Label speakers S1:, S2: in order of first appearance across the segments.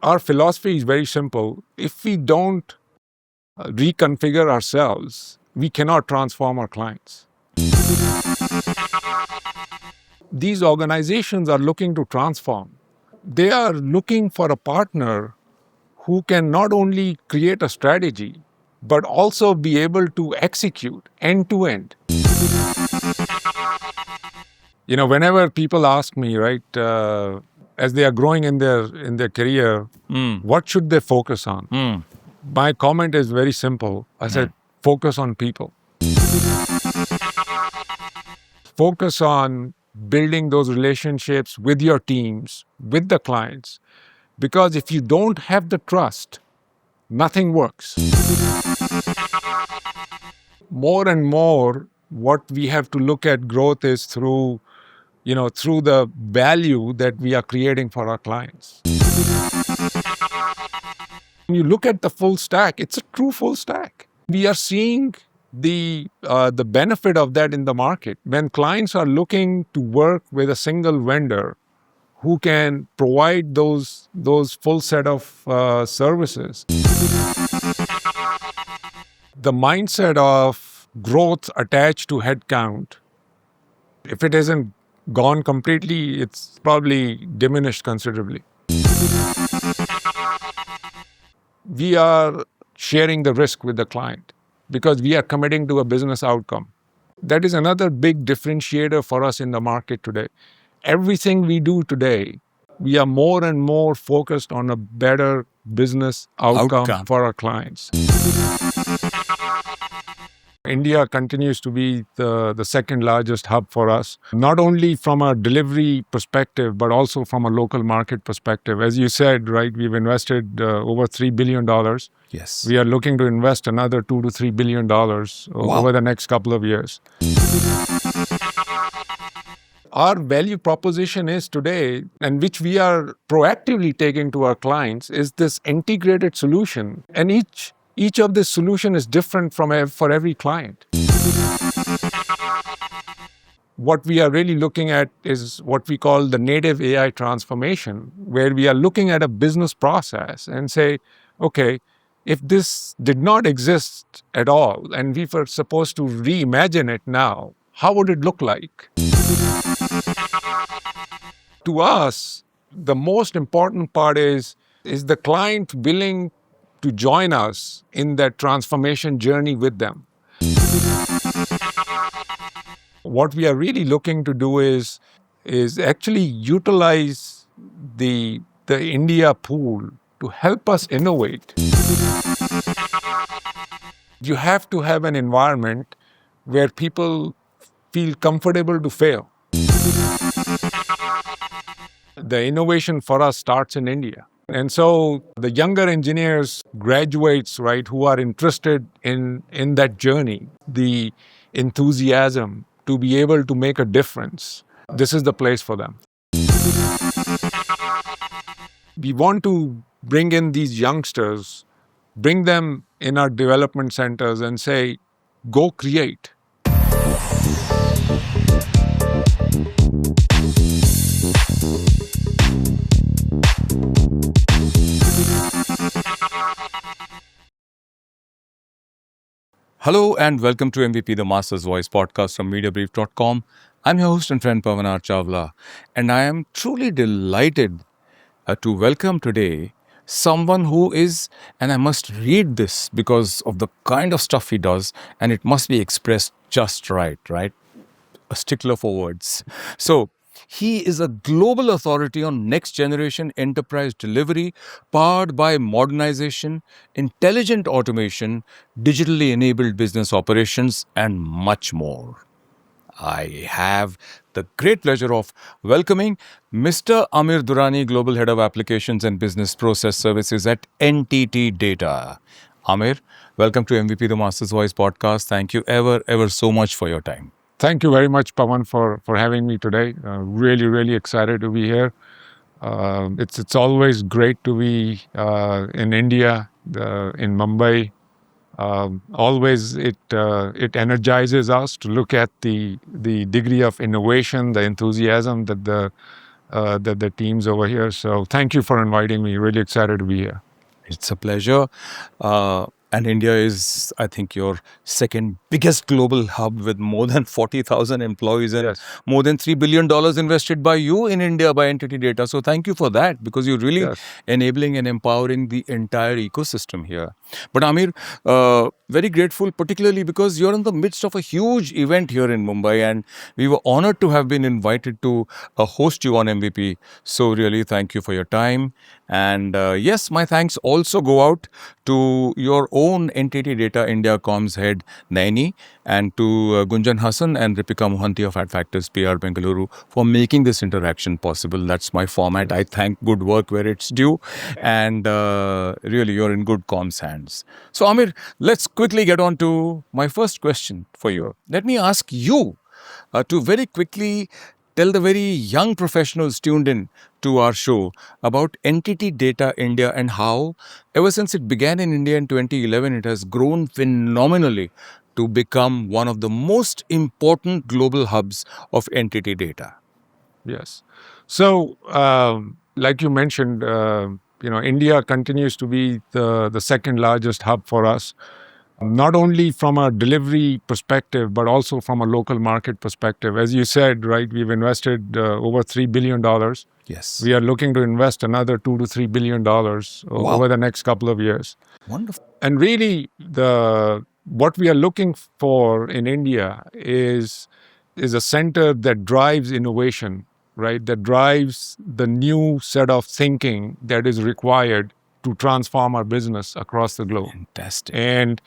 S1: our philosophy is very simple. If we don't reconfigure ourselves, we cannot transform our clients. These organizations are looking to transform. They are looking for a partner who can not only create a strategy, but also be able to execute end to end. Whenever people ask me, right, as they are growing in their career, what should they focus on? My comment is very simple. I said, focus on people. Focus on building those relationships with your teams, with the clients. Because if you don't have the trust, nothing works. More and more, what we have to look at growth is through the value that we are creating for our clients. When you look at the full stack, it's a true full stack. We are seeing the benefit of that in the market. When clients are looking to work with a single vendor who can provide those full set of services, the mindset of growth attached to headcount, if it isn't gone completely, it's probably diminished considerably. We are sharing the risk with the client because we are committing to a business outcome. That is another big differentiator for us in the market today. Everything we do today, we are more and more focused on a better business outcome for our clients. India continues to be the second largest hub for us, not only from a delivery perspective, but also from a local market perspective. As you said, right, we've invested over $3 billion.
S2: Yes.
S1: We are looking to invest another $2 to $3 billion over the next couple of years. Our value proposition is today, and which we are proactively taking to our clients, is this integrated solution. And each of this solution is different for every client. What we are really looking at is what we call the native AI transformation, where we are looking at a business process and say, okay, if this did not exist at all and we were supposed to reimagine it now, how would it look like? To us, the most important part is the client willing to join us in that transformation journey with them. What we are really looking to do is actually utilize the India pool to help us innovate. You have to have an environment where people feel comfortable to fail. The innovation for us starts in India. And so the younger engineers, graduates, right, who are interested in that journey, the enthusiasm to be able to make a difference, this is the place for them. We want to bring in these youngsters, bring them in our development centers and say, go create.
S2: Hello and welcome to MVP The Master's Voice podcast from MediaBrief.com. I'm your host and friend Pavan R Chawla, and I am truly delighted to welcome today someone who is, and I must read this because of the kind of stuff he does, and it must be expressed just right? A stickler for words. So, he is a global authority on next-generation enterprise delivery powered by modernization, intelligent automation, digitally enabled business operations, and much more. I have the great pleasure of welcoming Mr. Amir Durrani, Global Head of Applications and Business Process Services at NTT DATA. Amir, welcome to MVP The Master's Voice podcast. Thank you ever so much for your time.
S1: Thank you very much, Pavan, for having me today. Really excited to be here. It's always great to be in India, in Mumbai. Always it energizes us to look at the degree of innovation, the enthusiasm that the the teams over here. So thank you for inviting me. Really excited to be here.
S2: It's a pleasure. And India is, I think, your second biggest global hub with more than 40,000 employees and
S1: Yes.
S2: more than $3 billion invested by you in India by NTT DATA. So thank you for that, because you're really
S1: Yes.
S2: enabling and empowering the entire ecosystem here. But Amir, very grateful, particularly because you're in the midst of a huge event here in Mumbai, and we were honored to have been invited to host you on MVP. So really, thank you for your time. And yes, my thanks also go out to your own NTT Data India Comms head, Naini, and to Gunjan Hassan and Ripika Mohanty of Adfactors PR Bengaluru for making this interaction possible. That's my format. I thank good work where it's due. And really, you're in good comms hands. So, Amir, let's quickly get on to my first question for you. Let me ask you to very quickly tell the very young professionals tuned in to our show about NTT Data India and how, ever since it began in India in 2011, it has grown phenomenally to become one of the most important global hubs of NTT Data.
S1: Yes. So, like you mentioned, India continues to be the second largest hub for us, not only from a delivery perspective, but also from a local market perspective. As you said, right, we've invested over $3 billion.
S2: Yes.
S1: We are looking to invest another $2 to $3 billion
S2: Wow.
S1: over the next couple of years.
S2: Wonderful.
S1: And really, what we are looking for in India is a center that drives innovation, right? That drives the new set of thinking that is required to transform our business across the globe.
S2: Fantastic.
S1: And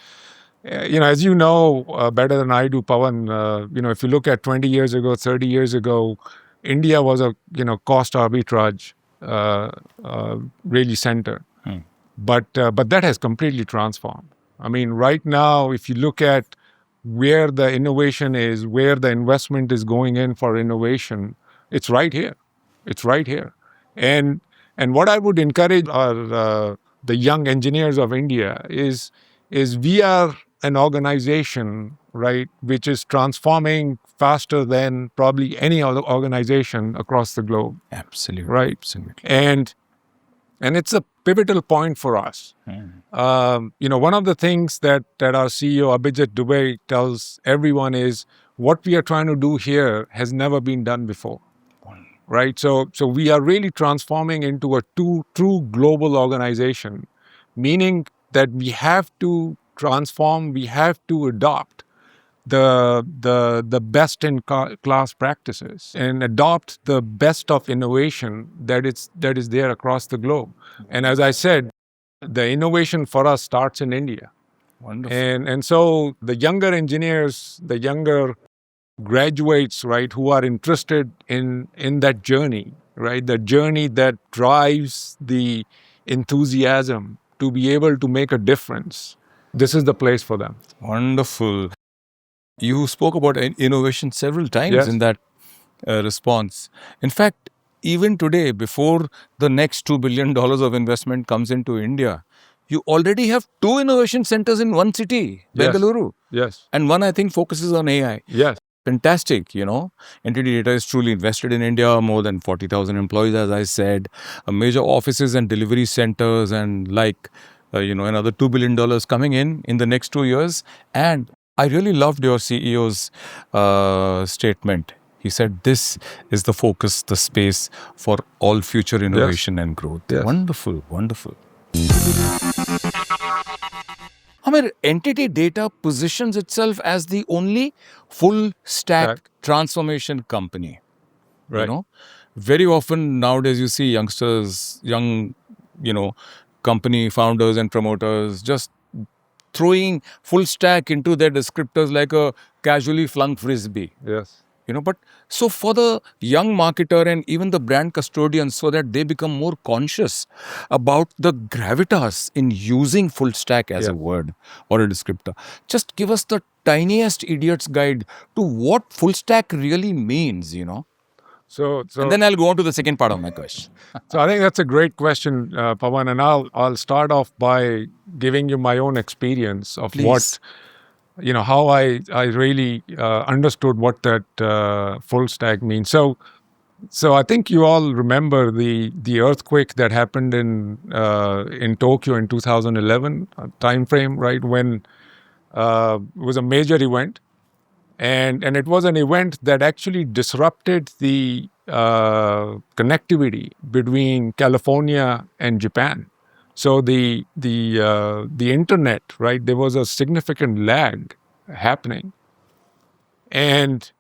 S1: as you know better than I do, Pavan, if you look at 20 years ago, 30 years ago, India was a cost arbitrage really center. But that has completely transformed. I mean, right now, if you look at where the innovation is, where the investment is going in for innovation, it's right here. It's right here. And what I would encourage the young engineers of India is we are an organization, right, which is transforming faster than probably any other organization across the globe.
S2: Absolutely.
S1: Right.
S2: Absolutely.
S1: And it's a pivotal point for us. One of the things that our CEO Abhijit Dubey tells everyone is what we are trying to do here has never been done before. Right? So we are really transforming into a true global organization, meaning that we have to transform, we have to adopt the best in class practices and adopt the best of innovation that is there across the globe. And as I said, the innovation for us starts in India.
S2: Wonderful.
S1: And so the younger engineers, the younger graduates, right, who are interested in that journey, right, the journey that drives the enthusiasm to be able to make a difference, this is the place for them.
S2: Wonderful. You spoke about innovation several times
S1: Yes.
S2: in that response. In fact, even today, before the next $2 billion of investment comes into India, you already have 2 innovation centers in one city,
S1: Yes.
S2: Bengaluru.
S1: Yes.
S2: And one, I think, focuses on AI.
S1: Yes.
S2: Fantastic, NTT Data is truly invested in India, more than 40,000 employees, as I said, major offices and delivery centers, and another $2 billion coming in the next 2 years. And I really loved your CEO's statement. He said, this is the focus, the space for all future innovation and growth.
S1: Yes.
S2: Wonderful, wonderful. Amir, NTT Data positions itself as the only full stack transformation company.
S1: Right.
S2: Very often nowadays you see youngsters, young, company founders and promoters just throwing full stack into their descriptors like a casually flung frisbee.
S1: Yes.
S2: But so for the young marketer and even the brand custodians, so that they become more conscious about the gravitas in using full stack as a word or a descriptor, just give us the tiniest idiot's guide to what full stack really means,
S1: So
S2: and then I'll go on to the second part of my question.
S1: So I think that's a great question, Pavan, and I'll start off by giving you my own experience of
S2: Please.
S1: how I really understood what that full stack means. So, So I think you all remember the earthquake that happened in Tokyo in 2011 time frame, right? When it was a major event, and it was an event that actually disrupted the connectivity between California and Japan. So the internet, right? There was a significant lag happening, and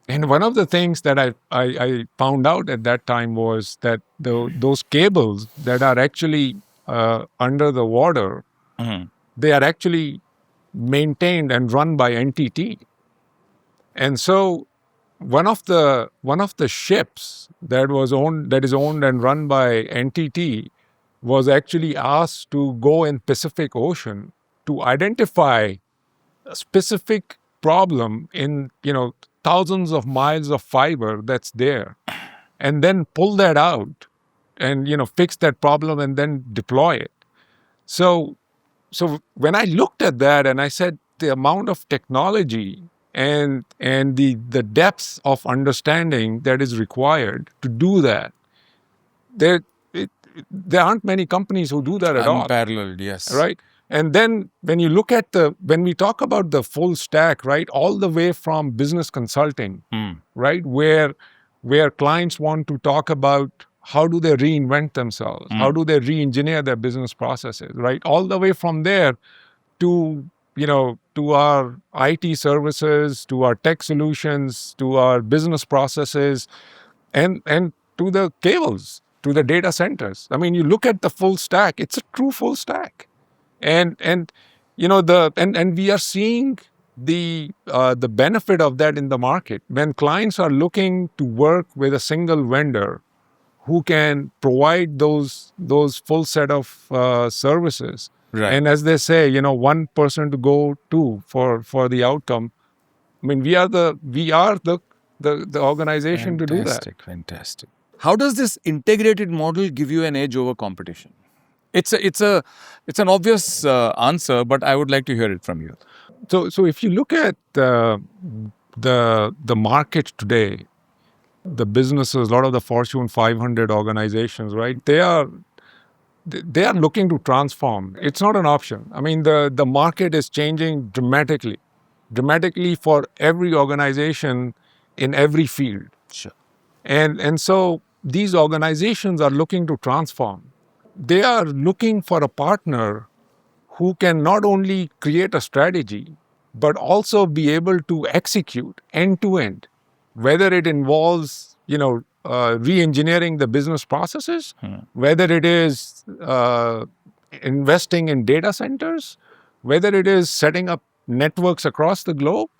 S1: one of the things that I found out at that time was that those cables that are actually under the water, they are actually maintained and run by NTT. And so one of the ships that is owned and run by NTT was actually asked to go in Pacific Ocean to identify a specific problem in thousands of miles of fiber that's there, and then pull that out and fix that problem and then deploy it. So so when I looked at that and I said the amount of technology and the depth of understanding that is required to do that, there there aren't many companies who do that at all.
S2: Unparalleled, yes.
S1: Right? And then when we talk about the full stack, right, all the way from business consulting, right, where clients want to talk about how do they reinvent themselves, how do they re-engineer their business processes, right, all the way from there to to our IT services, to our tech solutions, to our business processes, and to the cables, to the data centers. I mean, you look at the full stack; it's a true full stack, and we are seeing the benefit of that in the market when clients are looking to work with a single vendor who can provide those full set of services.
S2: Right.
S1: And as they say, one person to go to for the outcome. I mean, we are the organization to do that.
S2: Fantastic. How does this integrated model give you an edge over competition? It's an obvious answer, but I would like to hear it from you.
S1: So if you look at the market today, the businesses, a lot of the Fortune 500 organizations, right? They are looking to transform. It's not an option. I mean, the market is changing dramatically for every organization in every field.
S2: Sure.
S1: And so these organizations are looking to transform. They are looking for a partner who can not only create a strategy, but also be able to execute end to end, whether it involves, re-engineering the business processes, whether it is investing in data centers, whether it is setting up networks across the globe,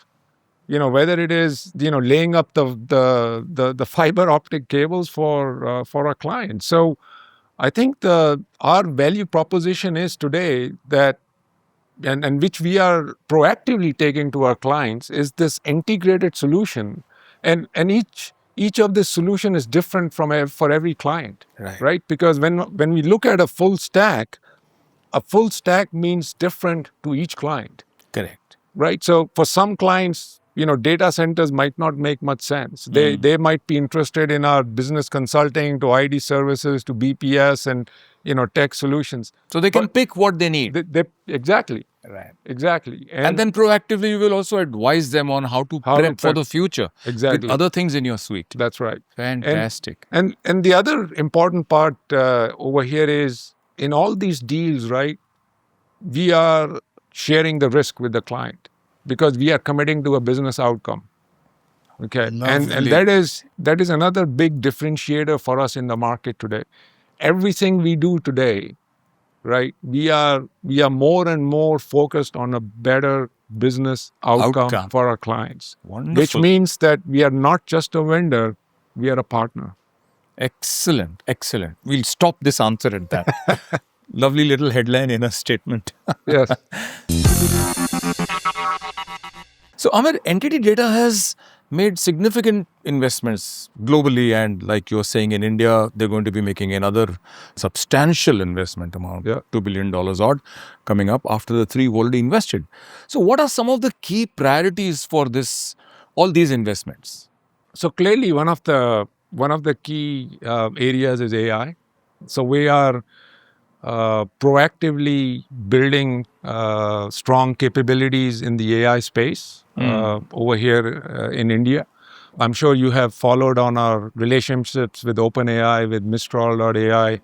S1: whether it is, laying up the fiber optic cables for our clients. So I think our value proposition is today that, and which we are proactively taking to our clients, is this integrated solution, and each of this solution is different for every client, right? Because when we look at a full stack means different to each client.
S2: Correct.
S1: Right? So for some clients, data centers might not make much sense. They might be interested in our business consulting, to ID services, to BPS, and tech solutions.
S2: So they can pick what they need.
S1: Exactly.
S2: Right.
S1: Exactly.
S2: And then proactively you will also advise them on how to prep for the future.
S1: Exactly.
S2: With other things in your suite.
S1: That's right.
S2: Fantastic.
S1: And the other important part over here is, in all these deals, right, we are sharing the risk with the client because we are committing to a business outcome. Okay. And that is another big differentiator for us in the market today. Everything we do today, right, we are more and more focused on a better business outcome for our clients.
S2: Wonderful.
S1: Which means that we are not just a vendor, we are a partner.
S2: Excellent. Excellent. We'll stop this answer at that. Lovely little headline in a statement.
S1: Yes.
S2: So, Amir, NTT DATA has made significant investments globally, and like you're saying, in India, they're going to be making another substantial investment amount, $2 billion odd, coming up after the three already invested. So, what are some of the key priorities for all these investments?
S1: So clearly, one of the one of the key areas is AI. So we are proactively building strong capabilities in the AI space over here in India. I'm sure you have followed on our relationships with OpenAI, with Mistral.ai,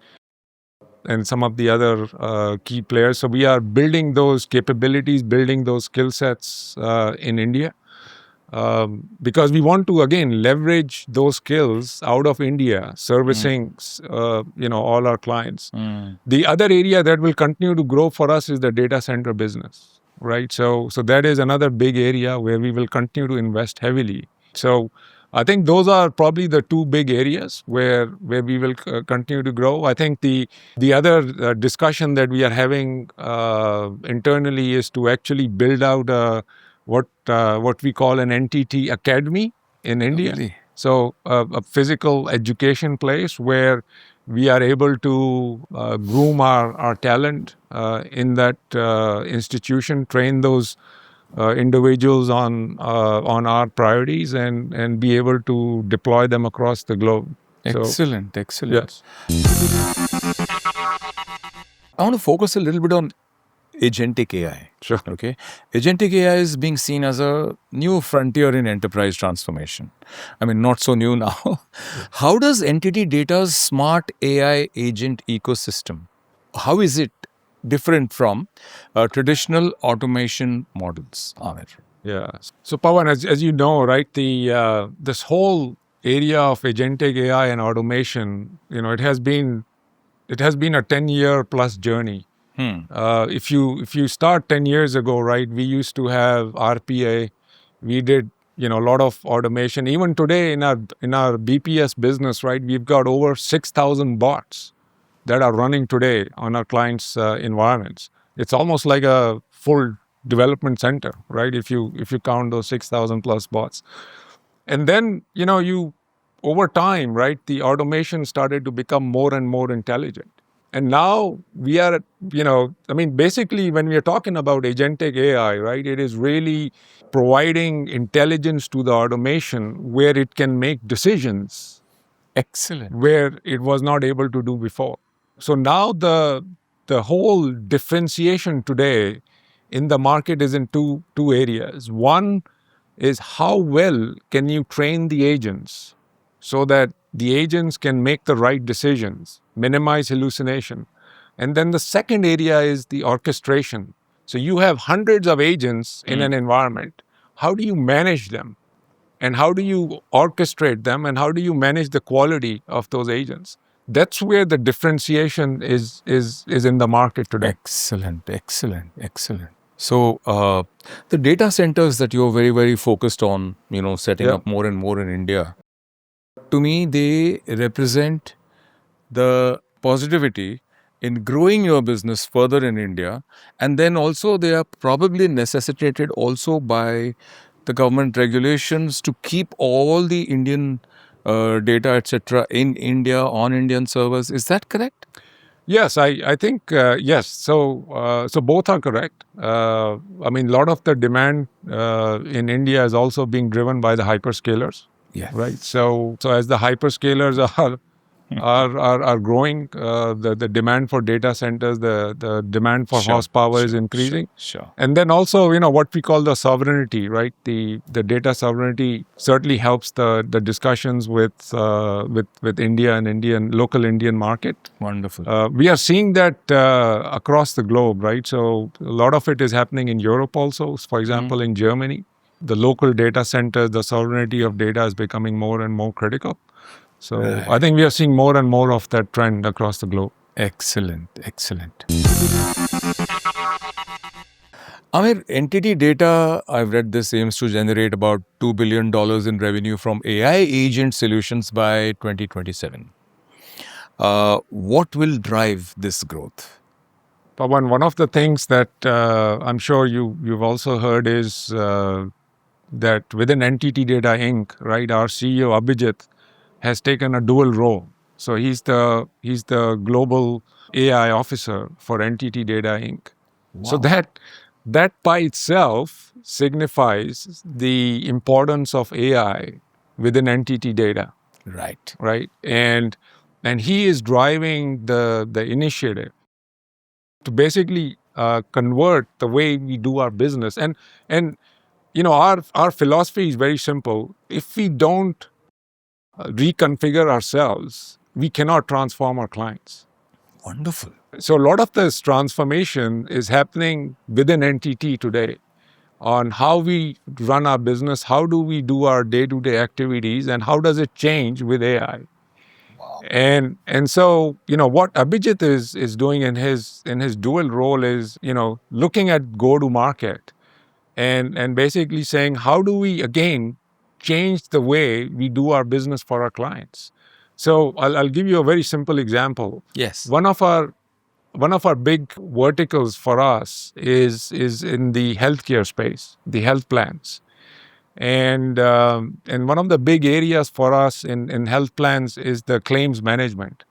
S1: and some of the other key players. So we are building those capabilities, building those skill sets in India. Because we want to again leverage those skills out of India, servicing all our clients. The other area that will continue to grow for us is the data center business, right? So that is another big area where we will continue to invest heavily. So I think those are probably the two big areas where we will continue to grow. I think the other discussion that we are having internally is to actually build out what we call an NTT Academy in India.
S2: Really?
S1: So a physical education place where we are able to groom our talent in that institution, train those individuals on our priorities, and be able to deploy them across the globe.
S2: Excellent, excellent.
S1: Yes.
S2: I want to focus a little bit on Agentic AI.
S1: Sure.
S2: Okay. Agentic AI is being seen as a new frontier in enterprise transformation. I mean, not so new now. How does NTT Data's smart AI agent ecosystem, how is it different from traditional automation models, Amir?
S1: Yeah. So Pawan, as you know, right, this whole area of agentic AI and automation, it has been a 10-year plus journey. If you start 10 years ago, right, we used to have RPA. We did a lot of automation. Even today in our BPS business, right, we've got over 6,000 bots that are running today on our clients' environments. It's almost like a full development center, right? If you count those 6,000 plus bots, and then you over time, right, the automation started to become more and more intelligent. And now we are, basically when we are talking about agentic AI, right, it is really providing intelligence to the automation where it can make decisions.
S2: Excellent.
S1: Where it was not able to do before. So now the whole differentiation today in the market is in two areas. One is how well can you train the agents so that the agents can make the right decisions, minimize hallucination. And then the second area is the orchestration. So you have hundreds of agents in an environment. How do you manage them? And how do you orchestrate them? And how do you manage the quality of those agents? That's where the differentiation is in the market today.
S2: Excellent, excellent, excellent. So the data centers that you're very, very focused on, setting up more and more in India, to me, they represent the positivity in growing your business further in India. And then also they are probably necessitated also by the government regulations to keep all the Indian data, etc., in India on Indian servers. Is that correct?
S1: Yes, I think yes. So both are correct. A lot of the demand in India is also being driven by the hyperscalers.
S2: Yes.
S1: Right. So as the hyperscalers are growing, the demand for data centers, the demand for horsepower is increasing.
S2: Sure.
S1: And then also, what we call the sovereignty, right? The data sovereignty certainly helps the discussions with India and local Indian market.
S2: Wonderful.
S1: We are seeing that across the globe, right? So a lot of it is happening in Europe also. For example, in Germany, the local data centers, the sovereignty of data is becoming more and more critical. So I think we are seeing more and more of that trend across the globe.
S2: Excellent, excellent. Amir, NTT Data, I've read this, aims to generate about $2 billion in revenue from AI agent solutions by 2027. What will drive this growth?
S1: Pawan, one of the things that I'm sure you've also heard is that within NTT Data Inc., right, our CEO Abhijit has taken a dual role. So he's the global AI officer for NTT Data Inc. Wow. So that by itself signifies the importance of AI within NTT Data.
S2: Right.
S1: right? And he is driving the initiative to basically convert the way we do our business. And our philosophy is very simple. If we don't reconfigure ourselves, we cannot transform our clients.
S2: Wonderful.
S1: So a lot of this transformation is happening within NTT today on how we run our business, how do we do our day-to-day activities, and how does it change with AI.
S2: Wow.
S1: And so what Abhijit is doing in his dual role is looking at go-to-market and basically saying, how do we again change the way we do our business for our clients. So I'll give you a very simple example.
S2: Yes.
S1: One of our big verticals for us is in the healthcare space, the health plans. And one of the big areas for us in health plans is the claims management,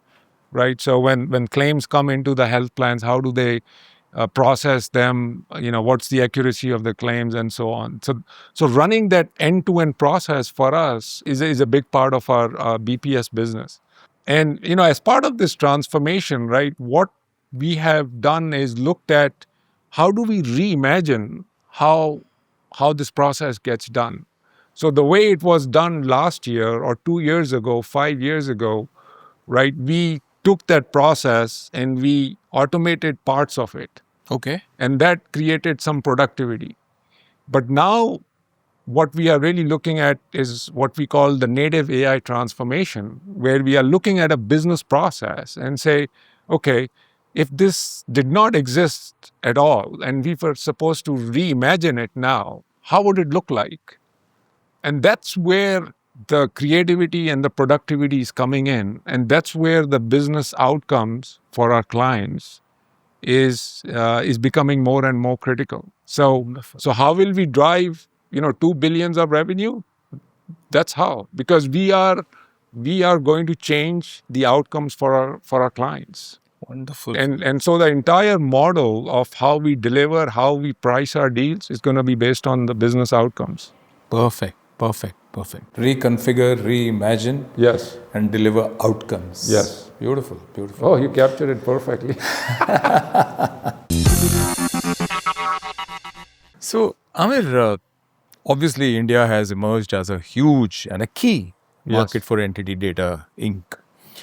S1: right? So when claims come into the health plans, how do they process them? What's the accuracy of the claims and so on. So running that end-to-end process for us is a big part of our BPS business. And as part of this transformation, right, what we have done is looked at how do we reimagine how this process gets done. So the way it was done last year or 2 years ago, 5 years ago, right, we took that process and we automated parts of it.
S2: Okay.
S1: And that created some productivity. But now what we are really looking at is what we call the native AI transformation, where we are looking at a business process and say, okay, if this did not exist at all and we were supposed to reimagine it now, how would it look like? And that's where the creativity and the productivity is coming in. And that's where the business outcomes for our clients is becoming more and more critical. So how will we drive 2 billions of revenue? That's how, because we are going to change the outcomes for our clients.
S2: Wonderful.
S1: And so the entire model of how we deliver, how we price our deals is going to be based on the business outcomes.
S2: Perfect. Reconfigure, reimagine,
S1: Yes.
S2: and deliver outcomes.
S1: Yes.
S2: Beautiful.
S1: Oh, you captured it perfectly.
S2: So, Amir, obviously, India has emerged as a huge and a key market
S1: Yes.
S2: for NTT Data Inc.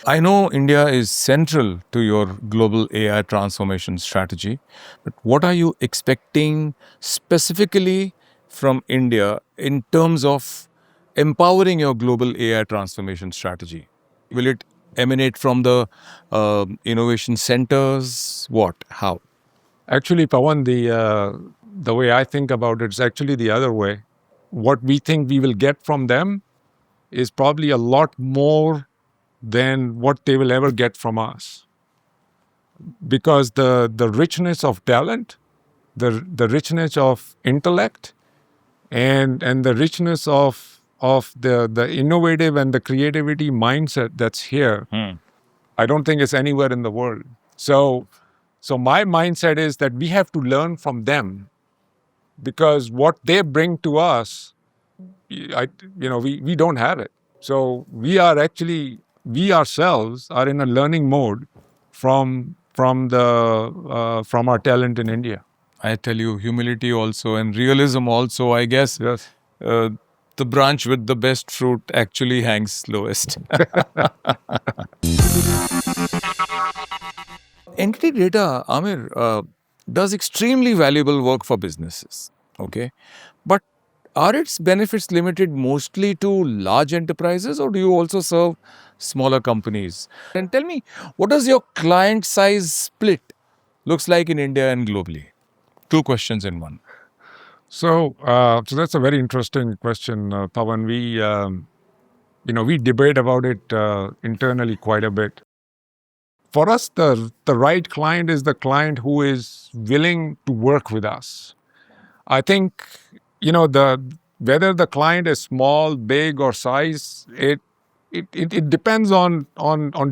S2: I know India is central to your global AI transformation strategy, but what are you expecting specifically from India in terms of empowering your global AI transformation strategy? Will it emanate from the innovation centers? What? How?
S1: Actually, Pawan, the way I think about it is actually the other way. What we think we will get from them is probably a lot more than what they will ever get from us. Because the richness of talent, the richness of intellect, and the richness of the innovative and the creativity mindset that's here, I don't think it's anywhere in the world. So my mindset is that we have to learn from them, because what they bring to us, we don't have it. So we ourselves are in a learning mode from our talent in India.
S2: I tell you, humility also and realism also, I guess.
S1: Yes.
S2: The branch with the best fruit actually hangs lowest. Entity Data, Amir, does extremely valuable work for businesses. Okay. But are its benefits limited mostly to large enterprises, or do you also serve smaller companies? And tell me, what does your client size split looks like in India and globally? Two questions in one.
S1: So that's a very interesting question, Pawan. We debate about it internally quite a bit. For us, the right client is the client who is willing to work with us. I think whether the client is small, big, or size, it depends on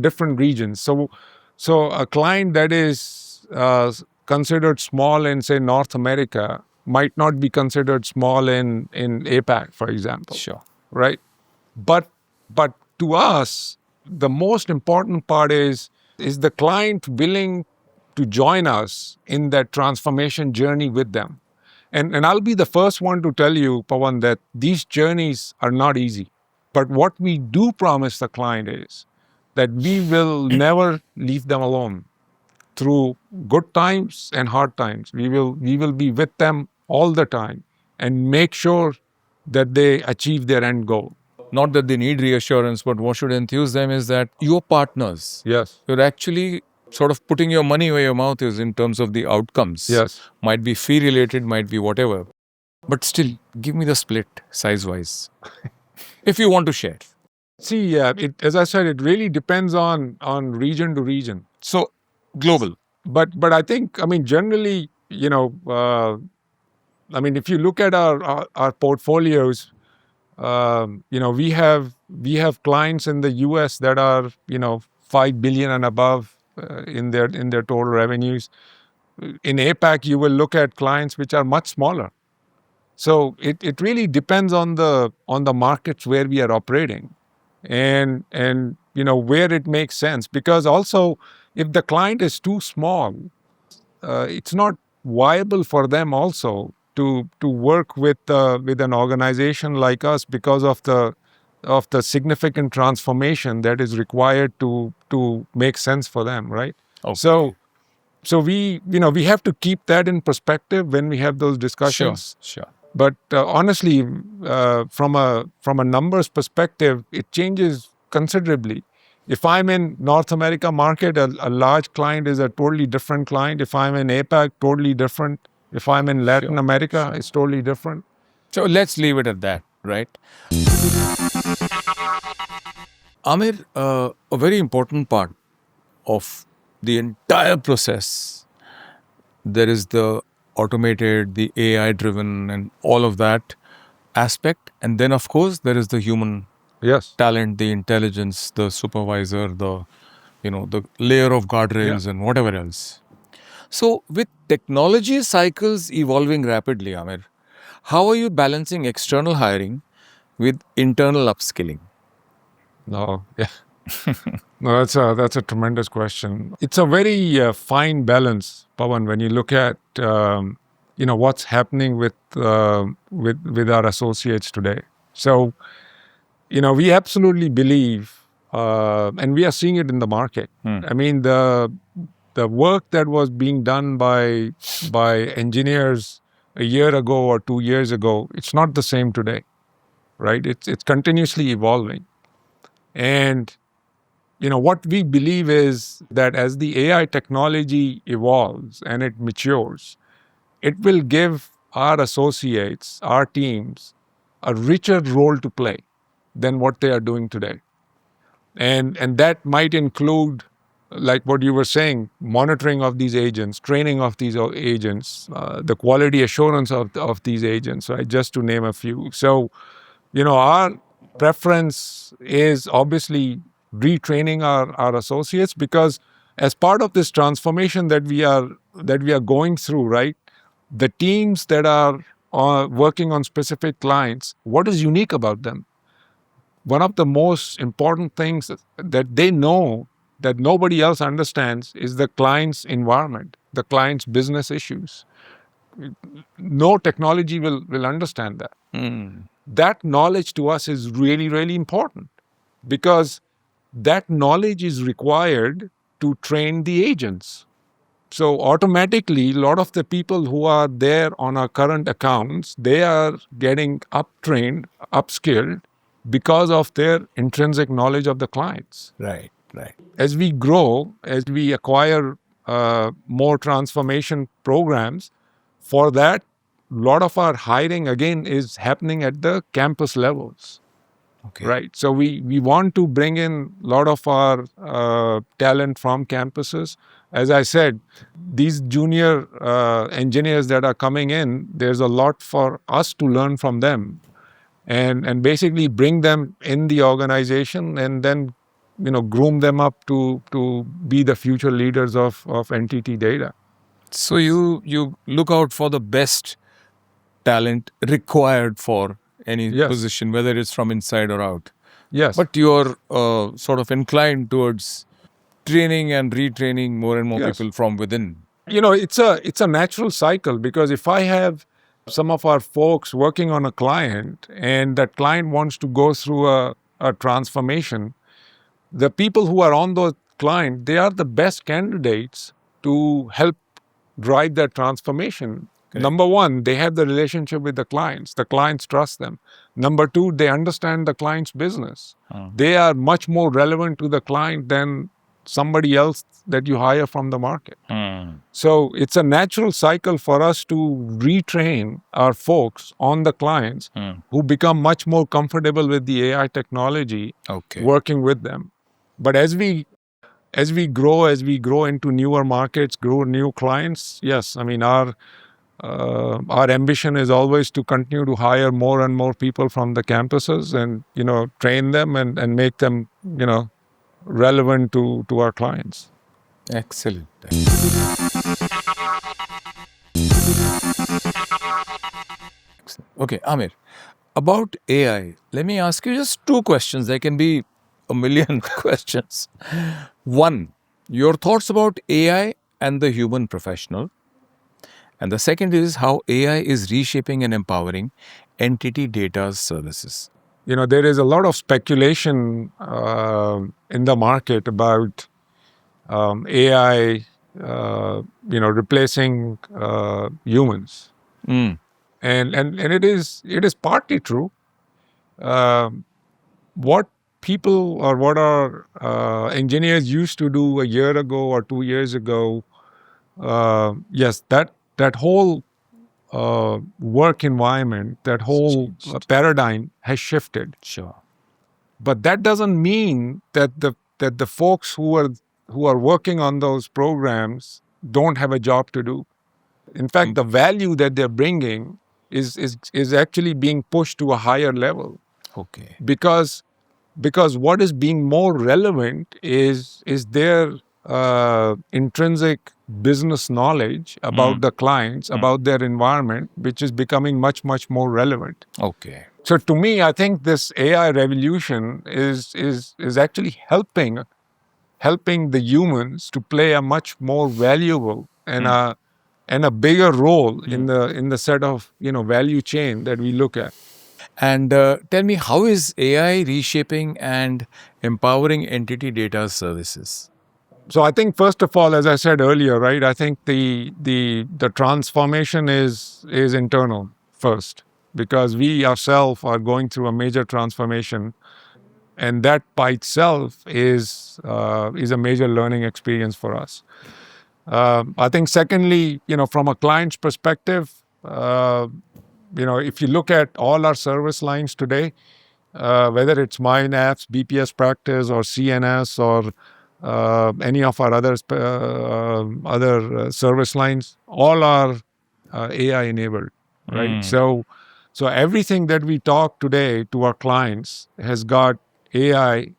S1: different regions. So a client that is considered small in, say, North America might not be considered small in APAC, for example.
S2: Sure.
S1: Right? But to us, the most important part is the client willing to join us in that transformation journey with them? And I'll be the first one to tell you, Pavan, that these journeys are not easy. But what we do promise the client is that we will never leave them alone through good times and hard times. We will be with them all the time and make sure that they achieve their end goal.
S2: Not that they need reassurance, but what should enthuse them is that you're partners.
S1: Yes.
S2: You're actually sort of putting your money where your mouth is in terms of the outcomes.
S1: Yes.
S2: Might be fee related, might be whatever. But still, give me the split size wise, if you want to share.
S1: See, as I said, it really depends on region to region.
S2: So, global.
S1: But I think, I mean, generally, I mean, if you look at our portfolios, we have clients in the U.S. that are 5 billion and above in their total revenues. In APAC, you will look at clients which are much smaller. So it really depends on the markets where we are operating, and where it makes sense. Because also, if the client is too small, it's not viable for them also to work with an organization like us because of the significant transformation that is required to make sense for them, right?
S2: Okay.
S1: So we have to keep that in perspective when we have those discussions.
S2: Sure.
S1: But honestly, from a numbers perspective, it changes considerably. If I'm in North America market, a large client is a totally different client. If I'm in APAC, totally different. If I'm in Latin America, it's totally different.
S2: So let's leave it at that, right? Amir, a very important part of the entire process, there is the automated, the AI driven, and all of that aspect. And then, of course, there is the human talent, the intelligence, the supervisor, the layer of guardrails and whatever else. So, with technology cycles evolving rapidly, Amir, how are you balancing external hiring with internal upskilling?
S1: No, yeah. No, that's a tremendous question. It's a very fine balance, Pavan, when you look at what's happening with our associates today. So, we absolutely believe, and we are seeing it in the market. I mean, the work that was being done by engineers a year ago or 2 years ago, it's not the same today, right? It's continuously evolving. And what we believe is that as the AI technology evolves and it matures, it will give our associates, our teams, a richer role to play than what they are doing today. And that might include, like what you were saying, monitoring of these agents, training of these agents, the quality assurance of these agents, right? Just to name a few. So, our preference is obviously retraining our associates, because as part of this transformation that we are going through, right? The teams that are working on specific clients, what is unique about them? One of the most important things that they know that nobody else understands is the client's environment, the client's business issues. No technology will understand that. That knowledge to us is really, really important, because that knowledge is required to train the agents. So automatically, a lot of the people who are there on our current accounts, they are getting up-trained, upskilled, because of their intrinsic knowledge of the clients.
S2: Right.
S1: As we grow, as we acquire more transformation programs, for that, a lot of our hiring, again, is happening at the campus levels.
S2: Okay.
S1: Right. So we want to bring in a lot of our talent from campuses. As I said, these junior engineers that are coming in, there's a lot for us to learn from them, and basically bring them in the organization, and then groom them up to be the future leaders of NTT Data.
S2: So you look out for the best talent required for any position, whether it's from inside or out.
S1: Yes.
S2: But you're sort of inclined towards training and retraining more and more
S1: Yes.
S2: people from within.
S1: It's a natural cycle, because if I have some of our folks working on a client and that client wants to go through a transformation, the people who are on those client, they are the best candidates to help drive that transformation.
S2: Correct.
S1: Number one, they have the relationship with the clients. The clients trust them. Number two, they understand the client's business. They are much more relevant to the client than somebody else that you hire from the market. So it's a natural cycle for us to retrain our folks on the clients who become much more comfortable with the AI technology, working with them. But as we grow into newer markets, grow new clients, yes, I mean, our ambition is always to continue to hire more and more people from the campuses and, train them and make them, relevant to our clients.
S2: Excellent. Okay, Amir, about AI, let me ask you just two questions. There can be a million questions. One, your thoughts about AI and the human professional. And the second is how AI is reshaping and empowering NTT DATA's services.
S1: There is a lot of speculation in the market about AI, replacing humans, and it is partly true. What people or what our engineers used to do a year ago or 2 years ago, yes, that whole work environment, that whole paradigm has shifted.
S2: Sure.
S1: But that doesn't mean that the folks who are working on those programs don't have a job to do. In fact, the value that they're bringing is actually being pushed to a higher level.
S2: Okay.
S1: Because what is being more relevant is their intrinsic business knowledge about the clients, about their environment, which is becoming much, much more relevant.
S2: Okay.
S1: So to me, I think this AI revolution is actually helping the humans to play a much more valuable and a bigger role in the set of value chain that we look at.
S2: And tell me, how is AI reshaping and empowering entity data services?
S1: So I think, first of all, as I said earlier, right, I think the transformation is internal first, because we ourselves are going through a major transformation, and that by itself is a major learning experience for us. I think secondly, from a client's perspective, if you look at all our service lines today, whether it's Mine Apps, BPS Practice, or CNS, or any of our other service lines, all are AI enabled, right? So everything that we talk today to our clients has got AI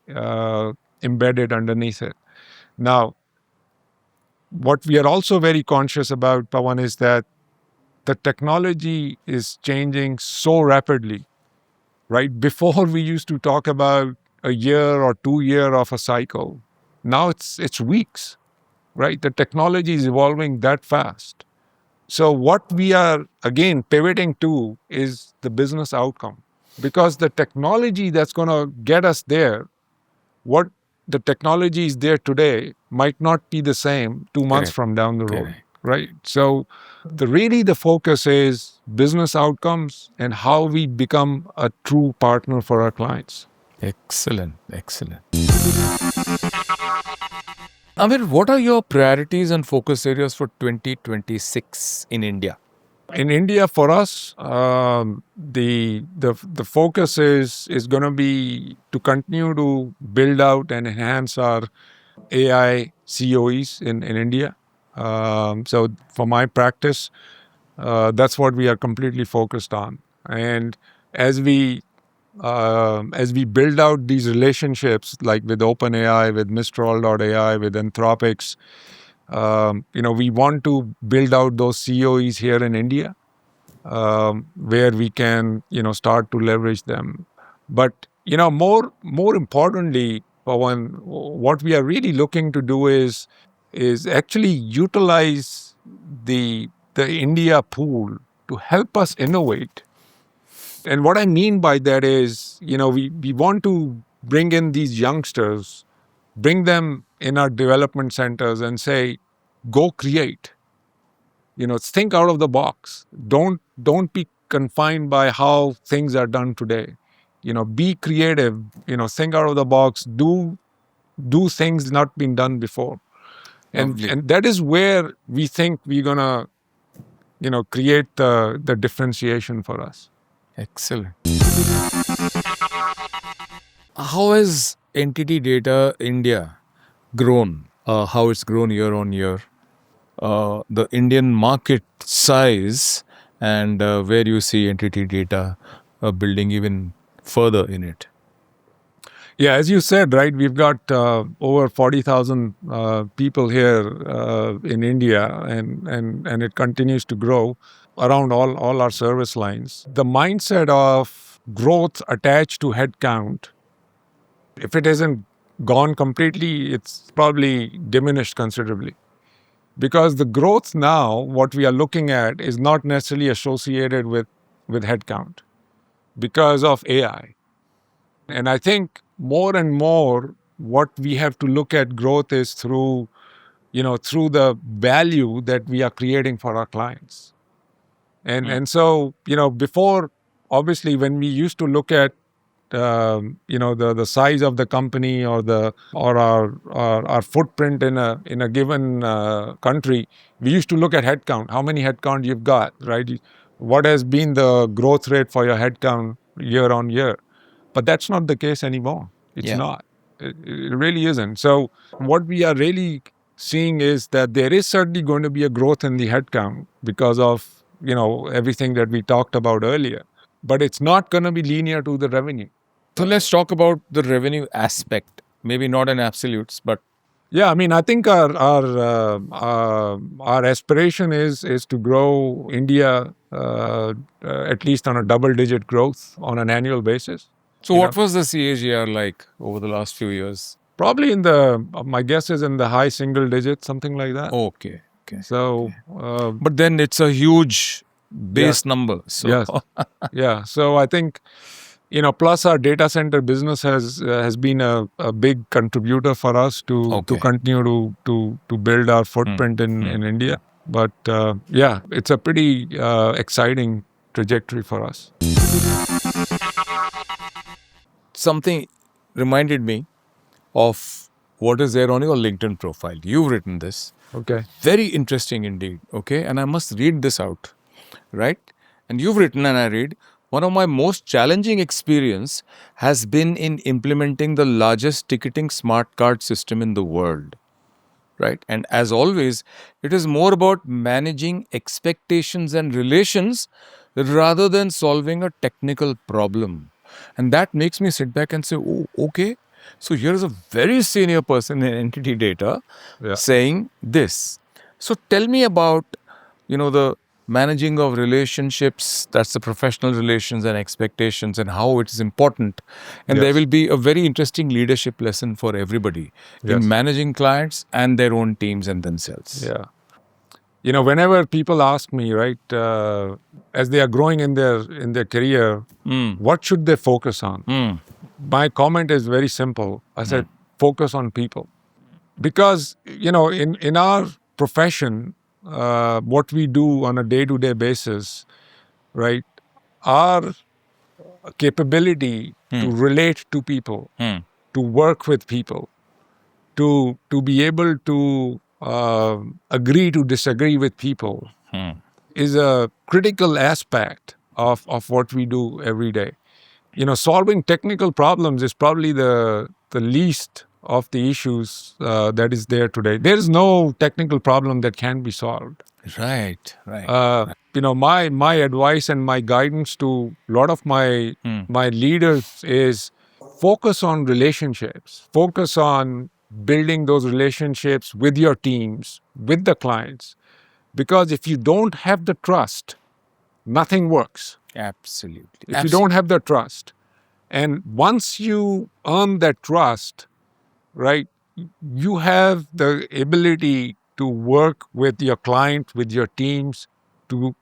S1: embedded underneath it. Now, what we are also very conscious about, Pawan, is that the technology is changing so rapidly, right? Before, we used to talk about a year or 2 year of a cycle. Now it's weeks, right? The technology is evolving that fast. So what we are, again, pivoting to is the business outcome, because the technology that's going to get us there, what the technology is there today might not be the same 2 months from down the road, right? So the focus is business outcomes and how we become a true partner for our clients.
S2: Excellent, excellent. Amir, what are your priorities and focus areas for 2026 in India?
S1: In India, for us, the focus is going to be to continue to build out and enhance our AI COEs in India. So for my practice, that's what we are completely focused on. And as we build out these relationships, like with OpenAI, with Mistral.ai, with Anthropics, we want to build out those COEs here in India, where we can, start to leverage them. But more importantly, Pawan, what we are really looking to do is actually utilize the India pool to help us innovate. And what I mean by that is, we want to bring in these youngsters, bring them in our development centers and say, go create. Think out of the box. Don't be confined by how things are done today. Be creative. Think out of the box. Do things not been done before.
S2: Lovely.
S1: And that is where we think we're gonna create the differentiation for us.
S2: Excellent. How has NTT Data India grown? How it's grown year on year? The Indian market size and where you see NTT Data building even further in it.
S1: Yeah, as you said, right, we've got over 40,000 people here in India, and it continues to grow around all our service lines. The mindset of growth attached to headcount, if it isn't gone completely, it's probably diminished considerably. Because the growth now, what we are looking at, is not necessarily associated with headcount because of AI. And I think more and more, what we have to look at growth is through the value that we are creating for our clients. And so, before, obviously, when we used to look at the size of the company or our footprint in a given country, we used to look at headcount. How many headcount you've got, right? What has been the growth rate for your headcount year on year? But that's not the case anymore. It's not. It really isn't. So what we are really seeing is that there is certainly going to be a growth in the headcount because of everything that we talked about earlier. But it's not going to be linear to the revenue.
S2: So let's talk about the revenue aspect. Maybe not in absolutes, but
S1: yeah, I mean, I think our aspiration is to grow India at least on a double-digit growth on an annual basis.
S2: So what was the CAGR like over the last few years?
S1: Probably my guess is in the high single digits, something like that.
S2: Okay.
S1: So,
S2: but then it's a huge base number. So
S1: yes, yeah. So I think, plus our data center business has been a big contributor for us to continue to build our footprint in India. But yeah, it's a pretty exciting trajectory for us.
S2: Something reminded me of what is there on your LinkedIn profile. You've written this.
S1: Okay.
S2: Very interesting indeed. Okay. And I must read this out. Right. And you've written, and I read, one of my most challenging experience has been in implementing the largest ticketing smart card system in the world. Right. And as always, it is more about managing expectations and relations rather than solving a technical problem. And that makes me sit back and say, oh, okay. So here's a very senior person in NTT Data saying this. So tell me about, the managing of relationships, that's the professional relations and expectations, and how it is important. And there will be a very interesting leadership lesson for everybody in managing clients and their own teams and themselves.
S1: Yeah. Whenever people ask me, right, as they are growing in their career, what should they focus on? My comment is very simple. I said, focus on people. Because, in our profession, what we do on a day-to-day basis, right, our capability to relate to people, to work with people, to be able to agree to disagree with people is a critical aspect of what we do every day. Solving technical problems is probably the least of the issues that is there today. There is no technical problem that can be solved.
S2: Right.
S1: My advice and my guidance to a lot of my leaders is focus on relationships. Focus on building those relationships with your teams, with the clients. Because if you don't have the trust, nothing works.
S2: Absolutely.
S1: If you don't have the trust, And once you earn that trust, right, you have the ability to work with your client, with your teams, to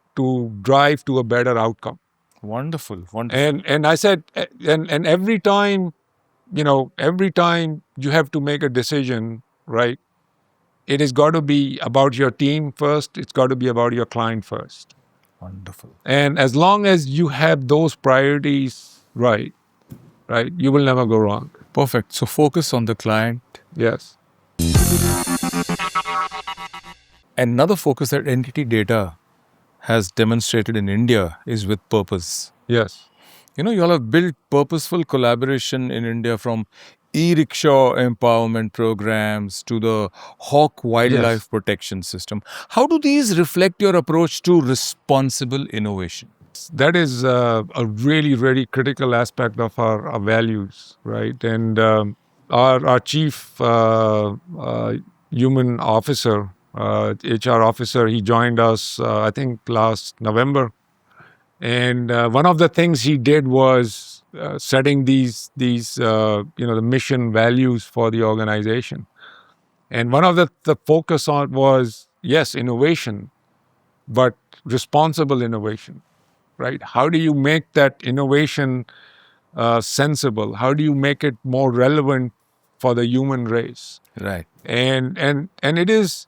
S1: drive to a better outcome.
S2: Wonderful, wonderful.
S1: And I said, and every time, every time you have to make a decision, right, it has got to be about your team first. It's got to be about your client first.
S2: Wonderful.
S1: And as long as you have those priorities right, you will never go wrong.
S2: Perfect. So focus on the client.
S1: Yes.
S2: Another focus that NTT Data has demonstrated in India is with purpose.
S1: Yes.
S2: You all have built purposeful collaboration in India, from e-rickshaw empowerment programs to the hawk wildlife
S1: Yes.
S2: protection system. How do these reflect your approach to responsible innovation?
S1: That is a really, really critical aspect of our values, right? And our chief human officer, HR officer, he joined us, I think, last November. And one of the things he did was setting these the mission values for the organization. And one of the focus on was, yes, innovation, but responsible innovation, right? How do you make that innovation sensible? How do you make it more relevant for the human race?
S2: Right.
S1: And it is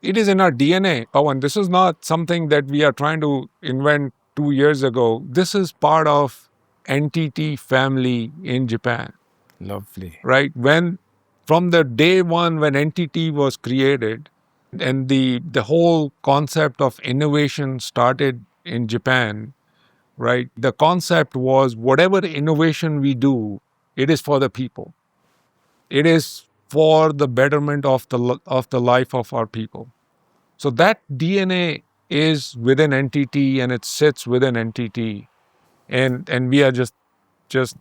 S1: in our DNA. Oh, and this is not something that we are trying to invent 2 years ago. This is part of NTT family in Japan,
S2: Lovely.
S1: right? When from the day one when NTT was created, and the whole concept of innovation started in Japan, right? The concept was whatever innovation we do, it is for the people. It is for the betterment of the life of our people. So that DNA is within NTT and it sits within NTT, and we are just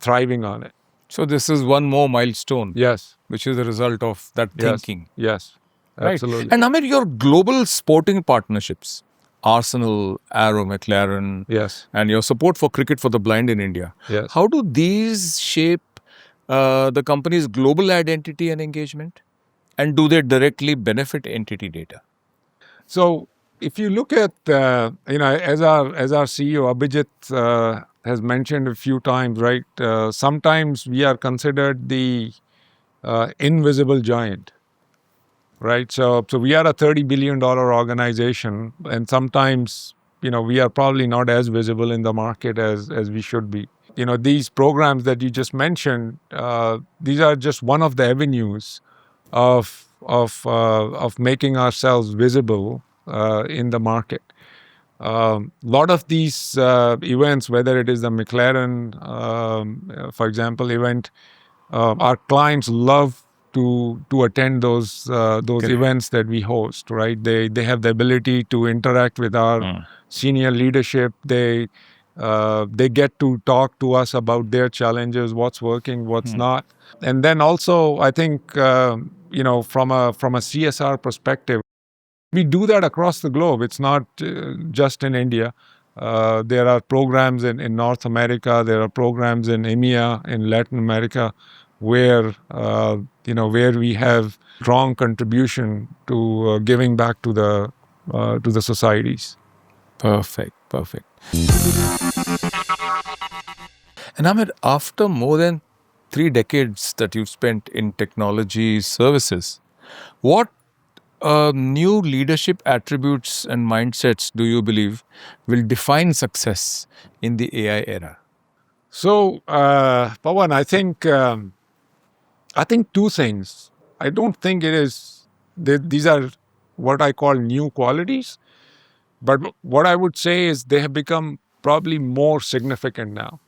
S1: thriving on it.
S2: So this is one more milestone,
S1: Yes.
S2: which is a result of that
S1: Yes.
S2: thinking.
S1: Yes.
S2: Right.
S1: Absolutely.
S2: And Amir, your global sporting partnerships, Arsenal, Arrow, McLaren,
S1: Yes.
S2: and your support for cricket for the blind in India,
S1: Yes.
S2: how do these shape the company's global identity and engagement? And do they directly benefit NTT Data?
S1: So if you look at as our CEO Abhijit has mentioned a few times, right? Sometimes we are considered the invisible giant, right? So we are a $30 billion organization, and sometimes we are probably not as visible in the market as we should be. These programs that you just mentioned, these are just one of the avenues of making ourselves visible in the market. Lot of these events, whether it is the McLaren, for example, event, our clients love to attend those
S2: Correct.
S1: events that we host. Right? They have the ability to interact with our senior leadership. They get to talk to us about their challenges, what's working, what's not. And then also, I think from a CSR perspective, we do that across the globe. It's not just in India. There are programs in North America. There are programs in EMEA, in Latin America, where where we have strong contribution to giving back to the societies.
S2: Perfect, perfect. And Ahmed, after more than 3 decades that you've spent in technology services, what new leadership attributes and mindsets do you believe will define success in the AI era?
S1: So, Pawan, I think two things. I don't think it is these are what I call new qualities, but what I would say is they have become probably more significant now.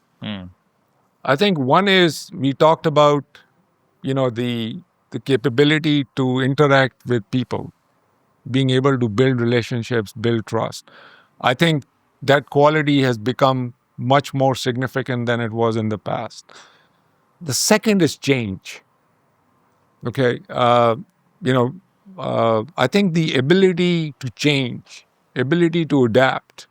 S1: I think one is we talked about the capability to interact with people, being able to build relationships, build trust. I think that quality has become much more significant than it was in the past. The second is change. Okay, I think the ability to change, ability to adapt,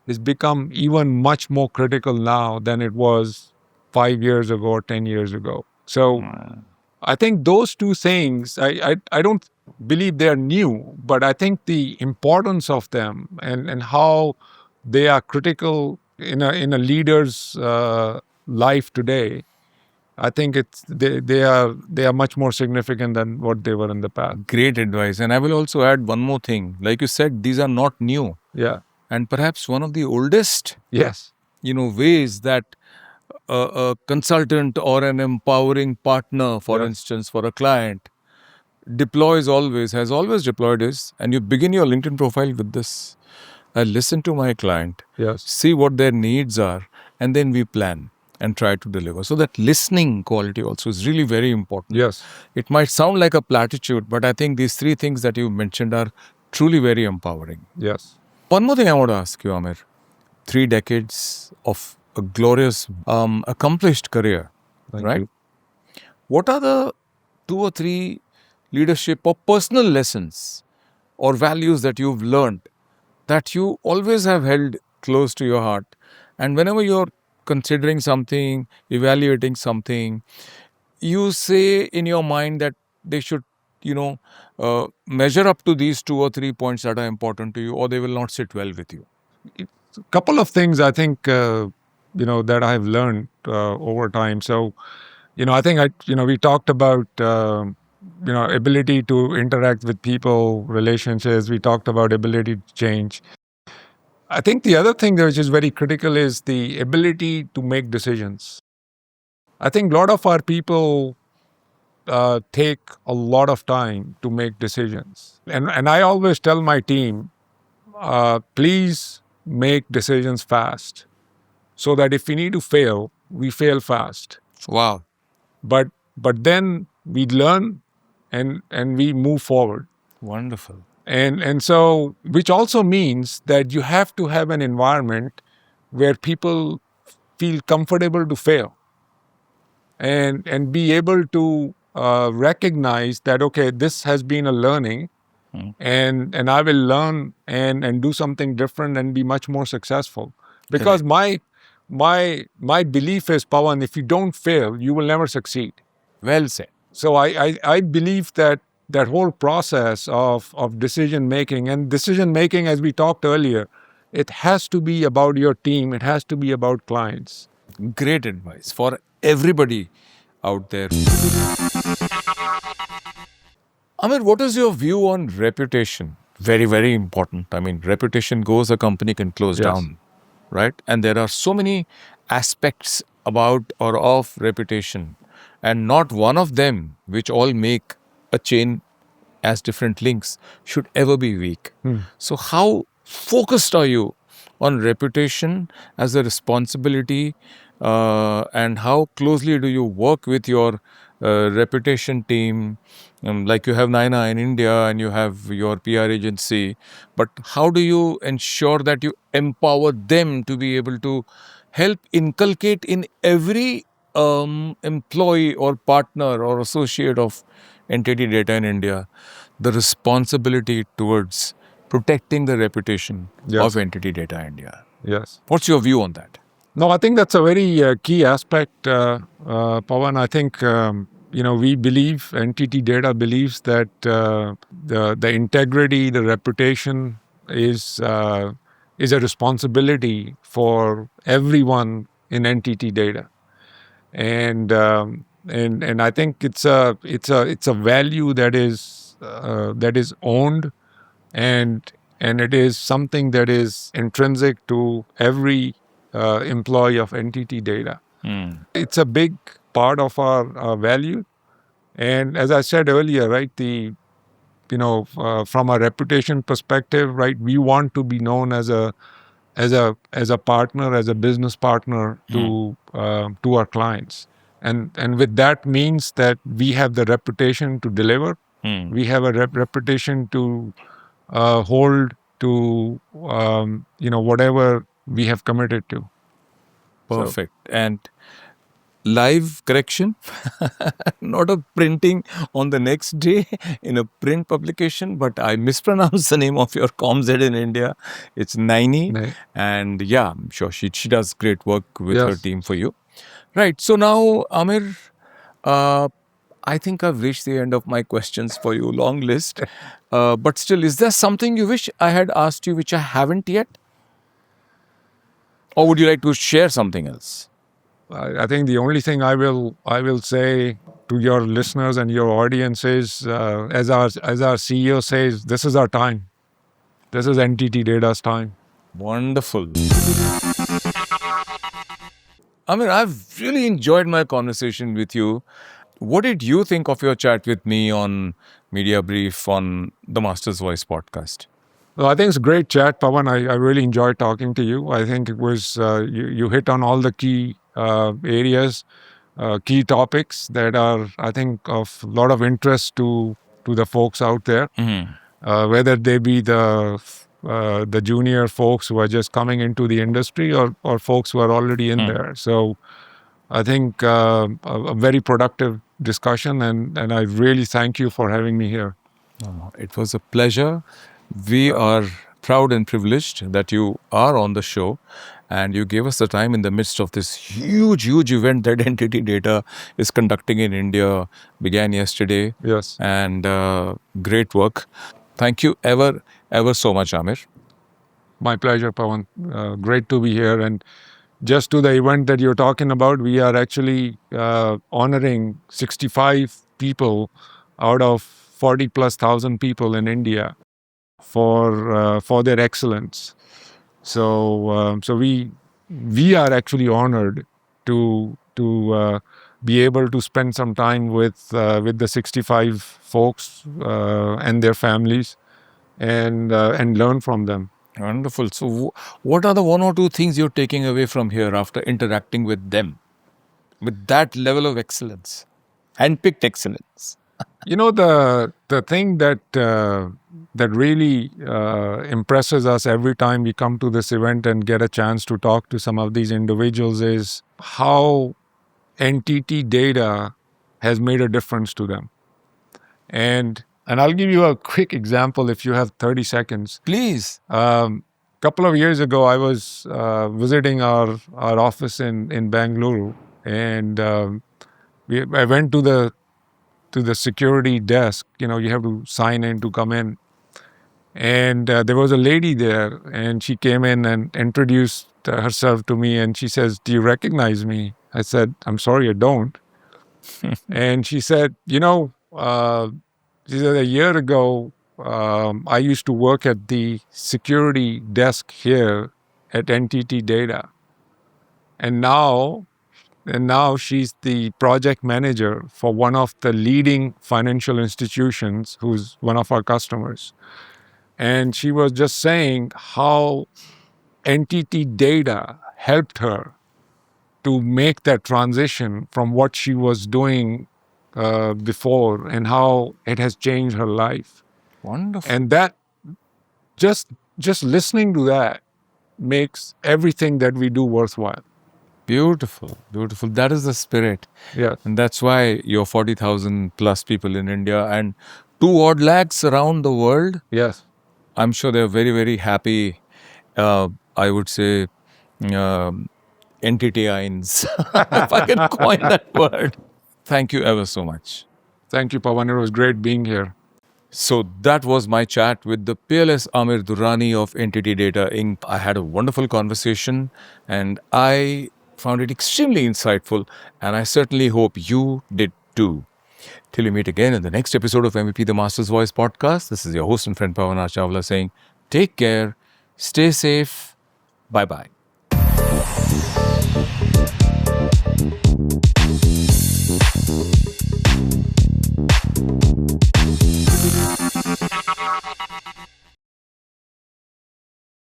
S1: has become even much more critical now than it was 5 years ago or 10 years ago. So I think those two things, I don't believe they're new, but I think the importance of them and how they are critical in a leader's life today, I think they are much more significant than what they were in the past.
S2: Great advice. And I will also add one more thing. Like you said, these are not new.
S1: Yeah.
S2: And perhaps one of the oldest,
S1: Yes.
S2: Ways that a consultant or an empowering partner, for
S1: Yeah.
S2: instance, for a client, has always deployed is, and you begin your LinkedIn profile with this. I listen to my client,
S1: Yes.
S2: see what their needs are, and then we plan and try to deliver. So that listening quality also is really very important.
S1: Yes.
S2: It might sound like a platitude, but I think these three things that you mentioned are truly very empowering.
S1: Yes.
S2: One more thing I want to ask you, Amir. 3 decades of a glorious, accomplished career,
S1: Thank
S2: right?
S1: you.
S2: What are the 2 or 3 leadership or personal lessons or values that you've learned that you always have held close to your heart? And whenever you're considering something, evaluating something, you say in your mind that they should, measure up to these 2 or 3 points that are important to you, or they will not sit well with you.
S1: A couple of things I think that I've learned over time. So, I think we talked about ability to interact with people, relationships. We talked about ability to change. I think the other thing which is very critical is the ability to make decisions. I think a lot of our people take a lot of time to make decisions, and I always tell my team, please make decisions fast, so that if we need to fail, we fail fast.
S2: Wow.
S1: But then we learn and we move forward.
S2: Wonderful.
S1: And so, which also means that you have to have an environment where people feel comfortable to fail and be able to recognize that, okay, this has been a learning, and I will learn and do something different and be much more successful. Because my belief is, Pawan, if you don't fail, you will never succeed.
S2: Well said.
S1: So I believe that whole process of decision making, as we talked earlier, it has to be about your team. It has to be about clients.
S2: Great advice for everybody out there. Amir, what is your view on reputation? Very, very important. I mean, reputation goes, a company can close down, right? And there are so many aspects about or of reputation, and not one of them, which all make a chain as different links, should ever be weak. So how focused are you on reputation as a responsibility, and how closely do you work with your reputation team? Like you have Naina in India and you have your PR agency, but how do you ensure that you empower them to be able to help inculcate in every employee or partner or associate of NTT Data in India the responsibility towards protecting the reputation of NTT Data India?
S1: Yes.
S2: What's your view on that?
S1: No, I think that's a very key aspect, Pawan. I think we believe, NTT Data believes that the integrity, the reputation is a responsibility for everyone in NTT Data, and I think it's a value that is owned, and it is something that is intrinsic to every employee of NTT Data. It's a big part of our value, and as I said earlier, right, from a reputation perspective, right, we want to be known as a partner, as a business partner to our clients, and with that means that we have the reputation to deliver. We have a reputation to hold to whatever we have committed to.
S2: Perfect. And live correction, not a printing on the next day in a print publication, but I mispronounced the name of your comms head in India. It's Naini. And yeah, I'm sure she does great work with her team for you. Right. So now, Amir, uh, I think I've reached the end of my questions for you. Long list. But still, is there something you wish I had asked you which I haven't yet? Or would you like to share something else?
S1: I think the only thing I will say to your listeners and your audience is, as our CEO says, this is our time. This is NTT Data's time.
S2: Wonderful. Amir, I've really enjoyed my conversation with you. What did you think of your chat with me on Media Brief on the Master's Voice podcast?
S1: Well, I think it's a great chat, Pawan. I really enjoyed talking to you. I think it was you hit on all the key areas, key topics that are, I think, of a lot of interest to the folks out there, whether they be the junior folks who are just coming into the industry, or folks who are already in there. So I think a very productive discussion, and I really thank you for having me here.
S2: It was a pleasure. We are proud and privileged that you are on the show and you gave us the time in the midst of this huge, huge event that Entity Data is conducting in India. Began yesterday.
S1: Yes.
S2: And great work. Thank you ever so much, Amir.
S1: My pleasure, Pawan. Great to be here. And just to the event that you're talking about, we are actually honoring 65 people out of 40 plus thousand people in India for their excellence. So we are actually honored to be able to spend some time with the 65 folks and their families, and learn from them.
S2: Wonderful. So, what are the one or two things you're taking away from here after interacting with them with that level of excellence, handpicked excellence?
S1: You know, the thing that really impresses us every time we come to this event and get a chance to talk to some of these individuals is how NTT Data has made a difference to them. And I'll give you a quick example if you have 30 seconds.
S2: Please.
S1: Couple of years ago, I was visiting our office in Bangalore, and I went to the security desk. You know, you have to sign in to come in. And there was a lady there, and she came in and introduced herself to me, and she says, "Do you recognize me?" I said, "I'm sorry, I don't." And she said, she said, "A year ago, I used to work at the security desk here at NTT Data. And now she's the project manager for one of the leading financial institutions who's one of our customers." And she was just saying how NTT Data helped her to make that transition from what she was doing before, and how it has changed her life.
S2: Wonderful.
S1: And that just listening to that makes everything that we do worthwhile.
S2: Beautiful, beautiful. That is the spirit.
S1: Yeah.
S2: And that's why you're 40,000 plus people in India and 2 odd lakhs around the world.
S1: Yes.
S2: I'm sure they're very, very happy. I would say NTTIans, if I can coin that word. Thank you ever so much.
S1: Thank you, Pavan. It was great being here.
S2: So that was my chat with the peerless Amir Durrani of NTT Data Inc. I had a wonderful conversation and I found it extremely insightful, and I certainly hope you did too. Till we meet again in the next episode of MVP The Master's Voice podcast, this is your host and friend Pavan R Chawla saying, take care, stay safe, bye-bye.